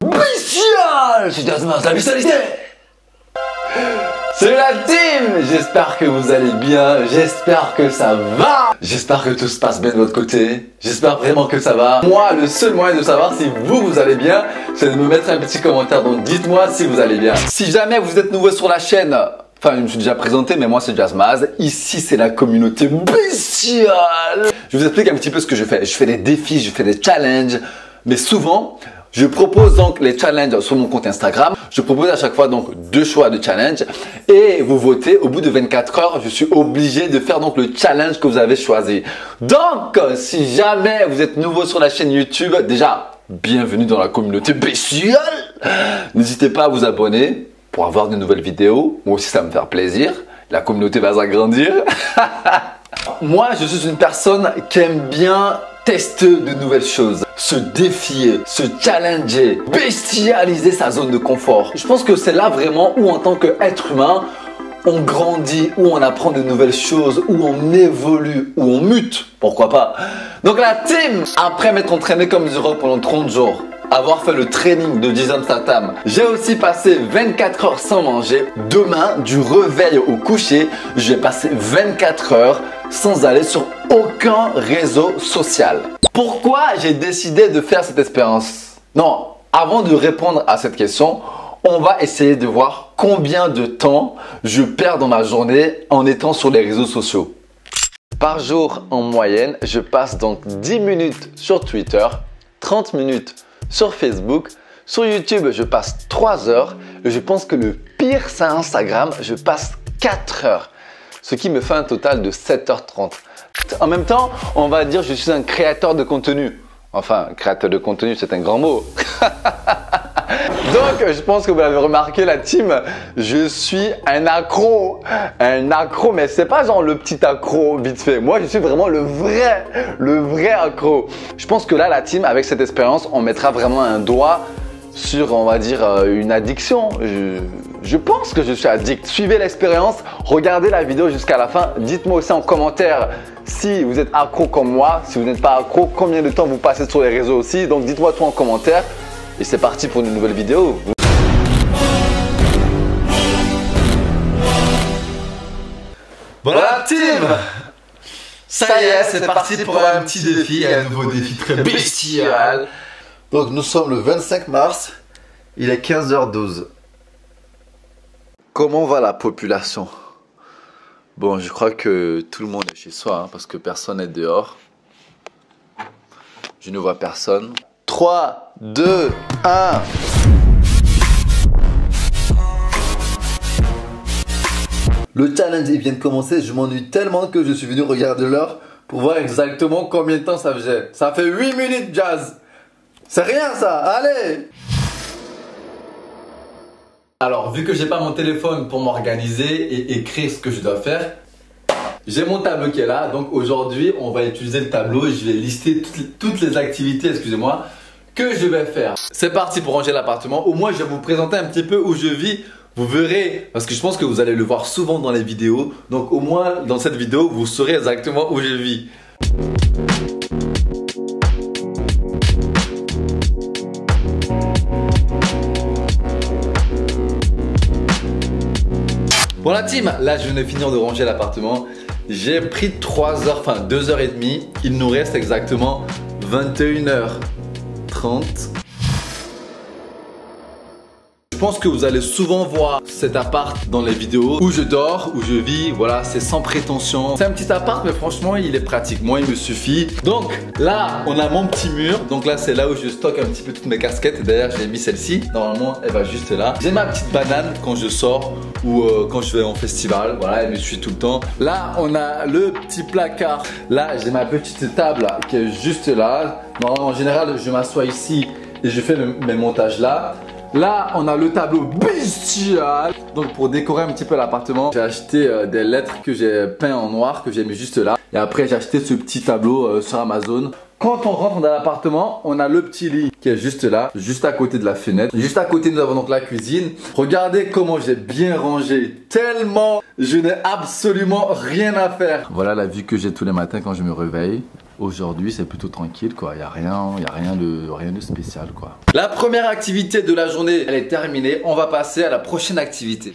Bestial! C'est Jasmaz, la bestialité! Salut la team! J'espère que vous allez bien, j'espère que ça va, j'espère que tout se passe bien de votre côté, j'espère vraiment que ça va. Moi, le seul moyen de savoir si vous allez bien, c'est de me mettre un petit commentaire, donc dites-moi si vous allez bien. Si jamais vous êtes nouveau sur la chaîne, enfin je me suis déjà présenté, mais moi c'est Jasmaz, ici c'est la communauté bestiale. Je vous explique un petit peu ce que je fais des défis, je fais des challenges, mais souvent, je propose donc les challenges sur mon compte Instagram. Je propose à chaque fois donc 2 choix de challenge et vous votez. Au bout de 24 heures, je suis obligé de faire donc le challenge que vous avez choisi. Donc, si jamais vous êtes nouveau sur la chaîne YouTube, déjà, bienvenue dans la communauté bestiale. N'hésitez pas à vous abonner pour avoir de nouvelles vidéos. Moi aussi, ça me fait plaisir. La communauté va s'agrandir. Moi, je suis une personne qui aime bien tester de nouvelles choses, se défier, se challenger, bestialiser sa zone de confort. Je pense que c'est là vraiment où en tant qu'être humain, on grandit, où on apprend de nouvelles choses, où on évolue, où on mute, pourquoi pas. Donc la team, après m'être entraîné comme du rock pendant 30 jours, avoir fait le training de Jason Statham, j'ai aussi passé 24 heures sans manger. Demain, du réveil au coucher, je vais passer 24 heures sans aller sur aucun réseau social. Pourquoi j'ai décidé de faire cette expérience? Non, avant de répondre à cette question, on va essayer de voir combien de temps je perds dans ma journée en étant sur les réseaux sociaux. Par jour, en moyenne, je passe donc 10 minutes sur Twitter, 30 minutes sur Facebook. Sur YouTube, je passe 3 heures. Et je pense que le pire, c'est Instagram. Je passe 4 heures. Ce qui me fait un total de 7h30. En même temps, on va dire que je suis un créateur de contenu. Enfin, créateur de contenu, c'est un grand mot. Donc, je pense que vous l'avez remarqué, la team, je suis un accro. Un accro, mais c'est pas genre le petit accro vite fait. Moi, je suis vraiment le vrai accro. Je pense que là, la team, avec cette expérience, on mettra vraiment un doigt sur, on va dire, une addiction. Je pense que je suis addict. Suivez l'expérience, regardez la vidéo jusqu'à la fin. Dites-moi aussi en commentaire si vous êtes accro comme moi. Si vous n'êtes pas accro, combien de temps vous passez sur les réseaux aussi. Donc, dites-moi tout en commentaire. Et c'est parti pour une nouvelle vidéo. Voilà team! Ça y est, c'est parti pour un petit défi, un nouveau défi très bestial. Donc nous sommes le 25 mars, il est 15h12. Comment va la population? Bon, je crois que tout le monde est chez soi, hein, parce que personne n'est dehors. Je ne vois personne. 3, 2, 1. Le challenge il vient de commencer, je m'ennuie tellement que je suis venu regarder l'heure pour voir exactement combien de temps ça faisait. Ça fait 8 minutes, Jazz. C'est rien ça, allez! Alors, vu que j'ai pas mon téléphone pour m'organiser et écrire ce que je dois faire, j'ai mon tableau qui est là. Donc aujourd'hui, on va utiliser le tableau et je vais lister toutes les activités, excusez-moi, que je vais faire. C'est parti pour ranger l'appartement. Au moins, je vais vous présenter un petit peu où je vis. Vous verrez, parce que je pense que vous allez le voir souvent dans les vidéos. Donc au moins, dans cette vidéo, vous saurez exactement où je vis. Bon la team, là je viens de finir de ranger l'appartement. J'ai pris 3 heures, enfin 2h30. Il nous reste exactement 21h30. Je pense que vous allez souvent voir cet appart dans les vidéos où je dors, où je vis, voilà, c'est sans prétention. C'est un petit appart mais franchement il est pratique, moi il me suffit. Donc là on a mon petit mur, donc là c'est là où je stocke un petit peu toutes mes casquettes. D'ailleurs j'ai mis celle-ci, normalement elle va juste là. J'ai ma petite banane quand je sors ou quand je vais en festival, voilà elle me suit tout le temps. Là on a le petit placard, là j'ai ma petite table qui est juste là. Normalement en général je m'assois ici et je fais mes montages là. Là, on a le tableau bestial. Donc, pour décorer un petit peu l'appartement, j'ai acheté des lettres que j'ai peint en noir, que j'ai mis juste là. Et après, j'ai acheté ce petit tableau sur Amazon. Quand on rentre dans l'appartement, on a le petit lit qui est juste là, juste à côté de la fenêtre. Juste à côté, nous avons donc la cuisine. Regardez comment j'ai bien rangé, tellement je n'ai absolument rien à faire. Voilà la vue que j'ai tous les matins quand je me réveille. Aujourd'hui, c'est plutôt tranquille, quoi. Il n'y a rien de spécial, quoi. La première activité de la journée, elle est terminée. On va passer à la prochaine activité.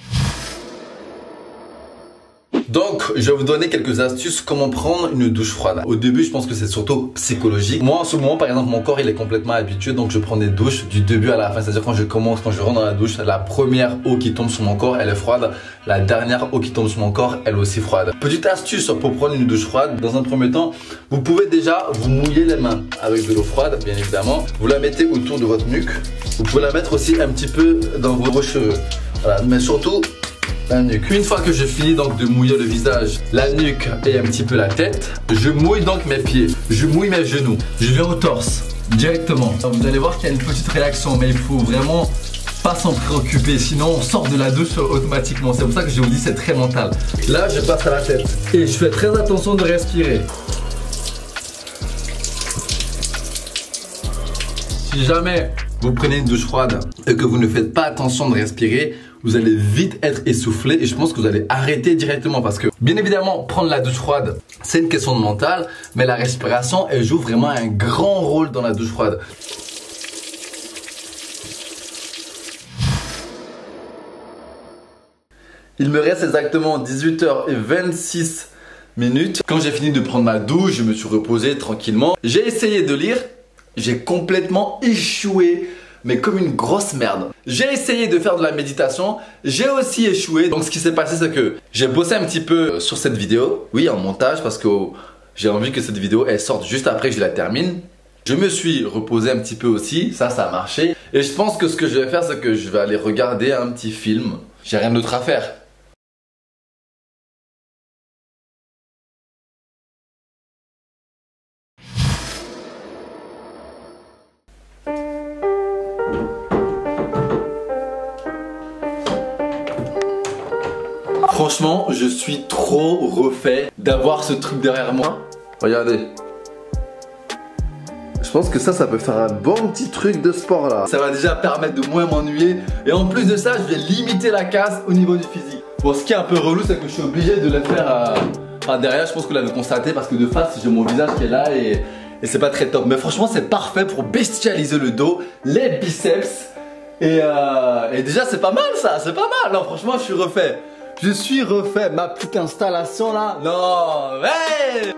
Donc, je vais vous donner quelques astuces comment prendre une douche froide. Au début, je pense que c'est surtout psychologique. Moi, en ce moment, par exemple, mon corps, il est complètement habitué. Donc, je prends des douches du début à la fin. C'est-à-dire quand je rentre dans la douche, la première eau qui tombe sur mon corps, elle est froide. La dernière eau qui tombe sur mon corps, elle est aussi froide. Petite astuce pour prendre une douche froide. Dans un premier temps, vous pouvez déjà vous mouiller les mains avec de l'eau froide, bien évidemment. Vous la mettez autour de votre nuque. Vous pouvez la mettre aussi un petit peu dans vos cheveux. Voilà, mais surtout la nuque. Une fois que je finis donc de mouiller le visage, la nuque et un petit peu la tête, je mouille donc mes pieds, je mouille mes genoux, je viens au torse directement. Vous allez voir qu'il y a une petite réaction, mais il faut vraiment pas s'en préoccuper, sinon on sort de la douche automatiquement. C'est pour ça que je vous dis c'est très mental. Là je passe à la tête et je fais très attention de respirer. Si jamais vous prenez une douche froide et que vous ne faites pas attention de respirer, vous allez vite être essoufflé et je pense que vous allez arrêter directement parce que bien évidemment prendre la douche froide c'est une question de mental, mais la respiration elle joue vraiment un grand rôle dans la douche froide. Il me reste exactement 18h26 minutes. Quand j'ai fini de prendre ma douche, je me suis reposé tranquillement. J'ai essayé de lire, j'ai complètement échoué. Mais comme une grosse merde. J'ai essayé de faire de la méditation, j'ai aussi échoué. Donc ce qui s'est passé c'est que j'ai bossé un petit peu sur cette vidéo. Oui, en montage parce que j'ai envie que cette vidéo elle sorte juste après que je la termine. Je me suis reposé un petit peu aussi, ça a marché. Et je pense que ce que je vais faire c'est que je vais aller regarder un petit film. J'ai rien d'autre à faire. Franchement, je suis trop refait d'avoir ce truc derrière moi. Regardez. Je pense que ça peut faire un bon petit truc de sport là. Ça va déjà permettre de moins m'ennuyer. Et en plus de ça, je vais limiter la casse au niveau du physique. Bon, ce qui est un peu relou, c'est que je suis obligé de le faire derrière. Je pense que vous l'avez constaté parce que de face, j'ai mon visage qui est là et c'est pas très top. Mais franchement, c'est parfait pour bestialiser le dos, les biceps. Et déjà, c'est pas mal ça, c'est pas mal. Non, franchement, je suis refait. Je suis refait, ma petite installation là. Non, ouais.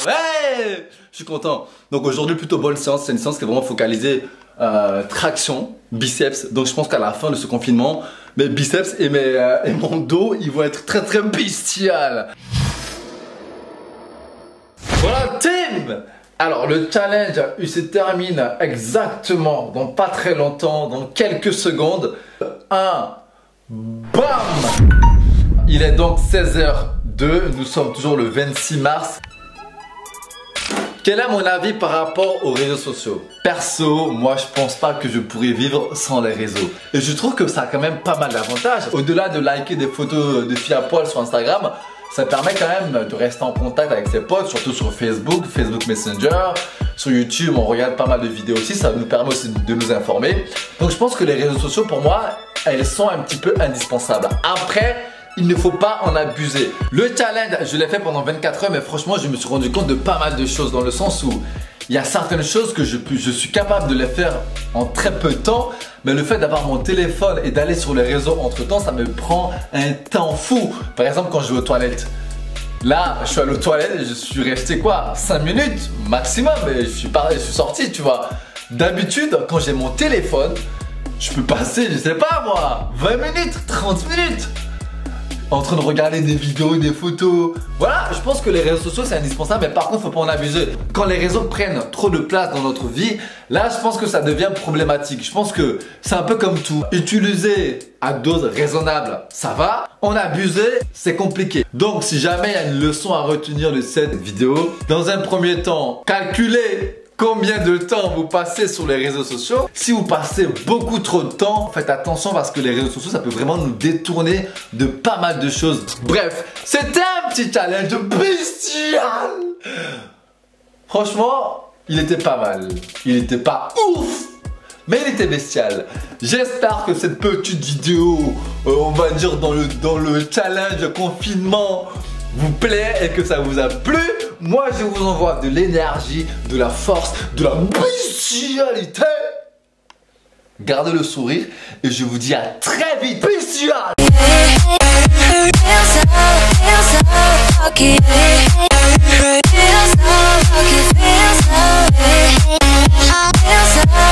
Ouais, je suis content. Donc aujourd'hui plutôt bonne séance, c'est une séance qui est vraiment focalisée traction, biceps. Donc je pense qu'à la fin de ce confinement, mes biceps et mon dos, ils vont être très très bestial. Voilà team. Alors le challenge, il se termine exactement dans pas très longtemps, dans quelques secondes. Bam. Il est donc 16h02, nous sommes toujours le 26 mars. Quel est mon avis par rapport aux réseaux sociaux? Perso, moi je pense pas que je pourrais vivre sans les réseaux. Et je trouve que ça a quand même pas mal d'avantages. Au-delà de liker des photos de filles à poil sur Instagram, ça permet quand même de rester en contact avec ses potes, surtout sur Facebook, Facebook Messenger. Sur YouTube, on regarde pas mal de vidéos aussi, ça nous permet aussi de nous informer. Donc je pense que les réseaux sociaux, pour moi, elles sont un petit peu indispensables. Après, il ne faut pas en abuser. Le challenge, je l'ai fait pendant 24 heures, mais franchement, je me suis rendu compte de pas mal de choses dans le sens où il y a certaines choses que je suis capable de les faire en très peu de temps, mais le fait d'avoir mon téléphone et d'aller sur les réseaux entre temps, ça me prend un temps fou. Par exemple, quand je vais aux toilettes, là, je suis allé aux toilettes et je suis resté quoi, 5 minutes maximum et je suis sorti, tu vois. D'habitude, quand j'ai mon téléphone, je peux passer, je sais pas moi, 20 minutes, 30 minutes. en train de regarder des vidéos, des photos. Voilà, je pense que les réseaux sociaux c'est indispensable, mais par contre faut pas en abuser. Quand les réseaux prennent trop de place dans notre vie, là je pense que ça devient problématique. Je pense que c'est un peu comme tout. Utiliser à dose raisonnable, ça va. En abuser, c'est compliqué. Donc si jamais il y a une leçon à retenir de cette vidéo, dans un premier temps, calculez combien de temps vous passez sur les réseaux sociaux. Si vous passez beaucoup trop de temps, faites attention parce que les réseaux sociaux, ça peut vraiment nous détourner de pas mal de choses. Bref, c'était un petit challenge bestial. Franchement, il était pas mal. Il était pas ouf, mais il était bestial. J'espère que cette petite vidéo, on va dire dans le challenge confinement, vous plaît et que ça vous a plu. Moi, je vous envoie de l'énergie, de la force, de la bestialité. Gardez le sourire et je vous dis à très vite. Bestial.